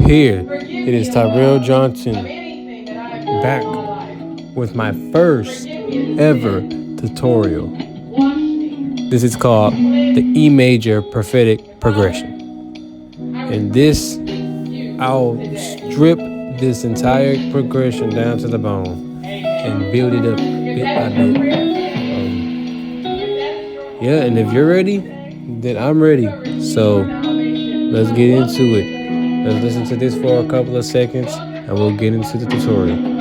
here. It is Tyrell Johnson back with my first ever tutorial. This is called the E major prophetic progression. And this, I'll strip this entire progression down to the bone and build it up bit by bit. Yeah, and if you're ready, then I'm ready. So let's get into it. Let's listen to this for a couple of seconds and we'll get into the tutorial.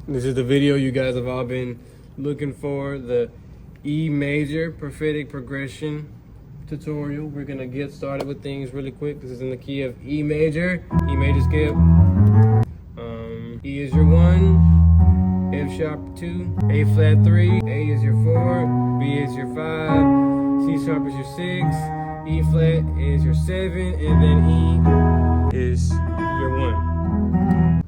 This is the video you guys have all been looking for, the E major prophetic progression tutorial. We're gonna get started with things really quick. This is in the key of E major scale. E is your 1, F sharp 2, A flat 3, A is your 4, B is your 5, C sharp is your 6, E flat is your 7, and then E is your 1.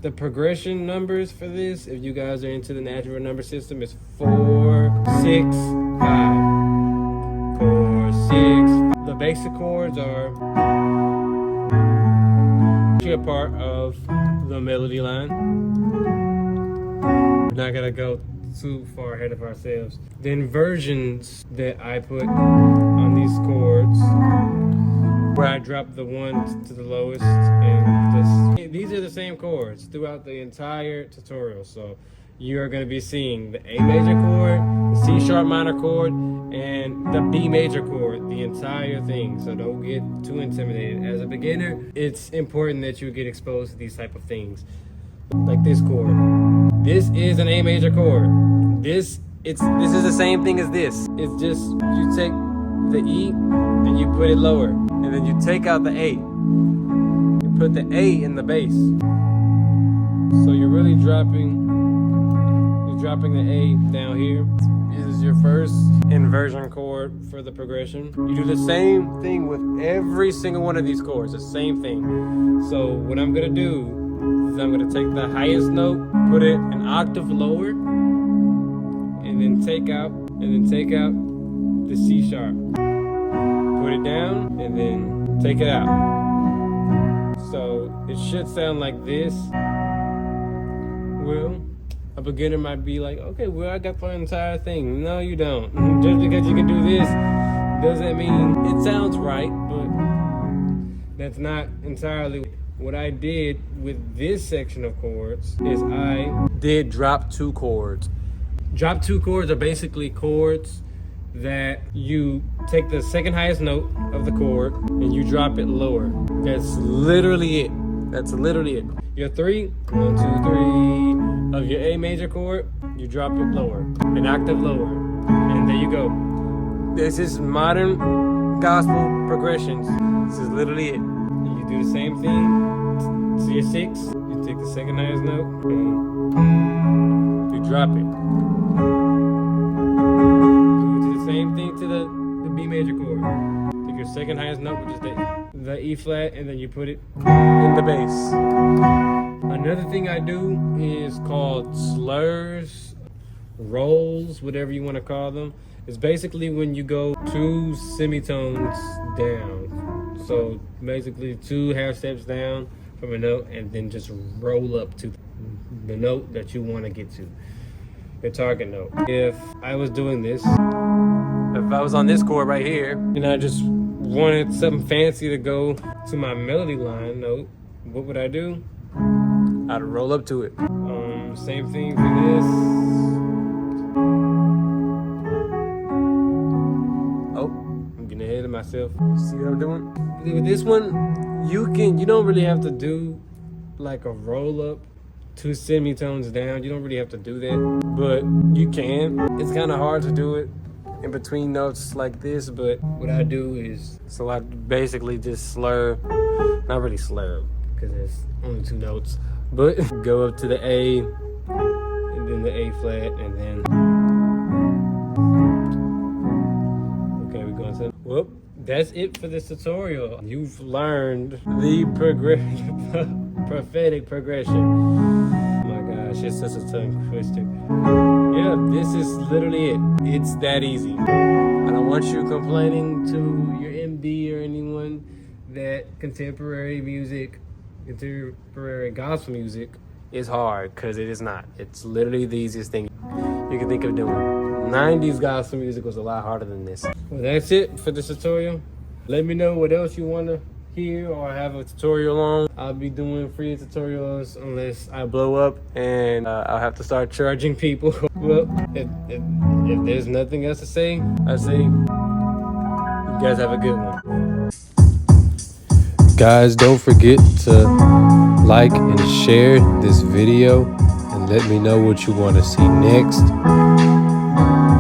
The progression numbers for this, if you guys are into the natural number system, is 4, 6, 5. 4, 6. The basic chords are a part of the melody line. We're not gonna go too far ahead of ourselves. The inversions that I put on these chords, where I drop the 1 to the lowest, and these are the same chords throughout the entire tutorial. So you are going to be seeing the A major chord, the C sharp minor chord, and the B major chord, the entire thing. So don't get too intimidated. As a beginner, it's important that you get exposed to these type of things. Like this chord. This is an A major chord. This is the same thing as this. It's just you take the E and you put it lower, and then you take out the A. You put the A in the bass. So you're really dropping the A down here. This is your first inversion chord for the progression. You do the same thing with every single one of these chords, the same thing. So what I'm gonna do is I'm gonna take the highest note, put it an octave lower, and then take out the C sharp. Put it down and then take it out. So it should sound like this. Well, a beginner might be like, okay, well, I got the entire thing. No, you don't. Just because you can do this doesn't mean it sounds right, but that's not entirely. What I did with this section of chords is I did drop 2 chords. Drop 2 chords are basically chords that you take the second highest note of the chord and you drop it lower. That's literally it. Your 3, 1, 2, 3, of your A major chord, you drop it lower, an octave lower, and there you go. This is modern gospel progressions. This is literally it. You do the same thing to your 6. You take the second highest note, and you drop it. Do the same thing to the B major chord. Take your second highest note, which is the E flat, and then you put it in the bass. Another thing I do is called slurs, rolls, whatever you want to call them. It's basically when you go 2 semitones down. So basically 2 half steps down from a note and then just roll up to the note that you want to get to, your target note. If I was doing this, if I was on this chord right here and I just wanted something fancy to go to my melody line note, what would I do? I'd roll up to it. Same thing for this. Oh, I'm getting ahead of myself. See what I'm doing? With this one, you don't really have to do like a roll up 2 semitones down. You don't really have to do that, but you can. It's kind of hard to do it in between notes like this, but what I do is, so I basically just slur, not really slur, because there's only 2 notes, but go up to the A, and then the A flat, and then, okay, we're going to, well, that's it for this tutorial. You've learned the prophetic progression. Oh my gosh, it's such a tongue twister. Yeah, this is literally it. It's that easy. I don't want you complaining to your MD or anyone that contemporary gospel music is hard, because it is not. It's literally the easiest thing you can think of doing. 90s gospel music was a lot harder than this. Well, that's it for this tutorial. Let me know what else you want to hear or have a tutorial on. I'll be doing free tutorials unless I blow up and I'll have to start charging people. Well, if there's nothing else to say, I say you guys have a good one. Guys, don't forget to like and share this video and let me know what you want to see next.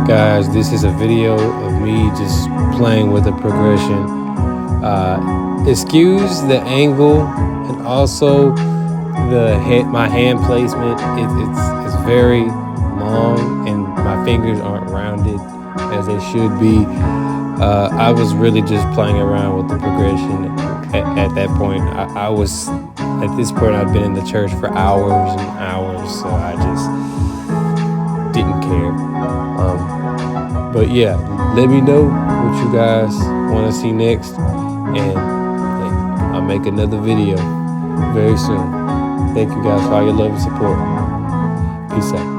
Guys, this is a video of me just playing with the progression. Excuse the angle and also my hand placement. It's very long and my fingers aren't rounded as they should be. I was really just playing around with the progression at that point. At this point, I'd been in the church for hours and hours, so I just didn't care. But yeah, let me know what you guys want to see next, and I'll make another video very soon. Thank you guys for all your love and support. Peace out.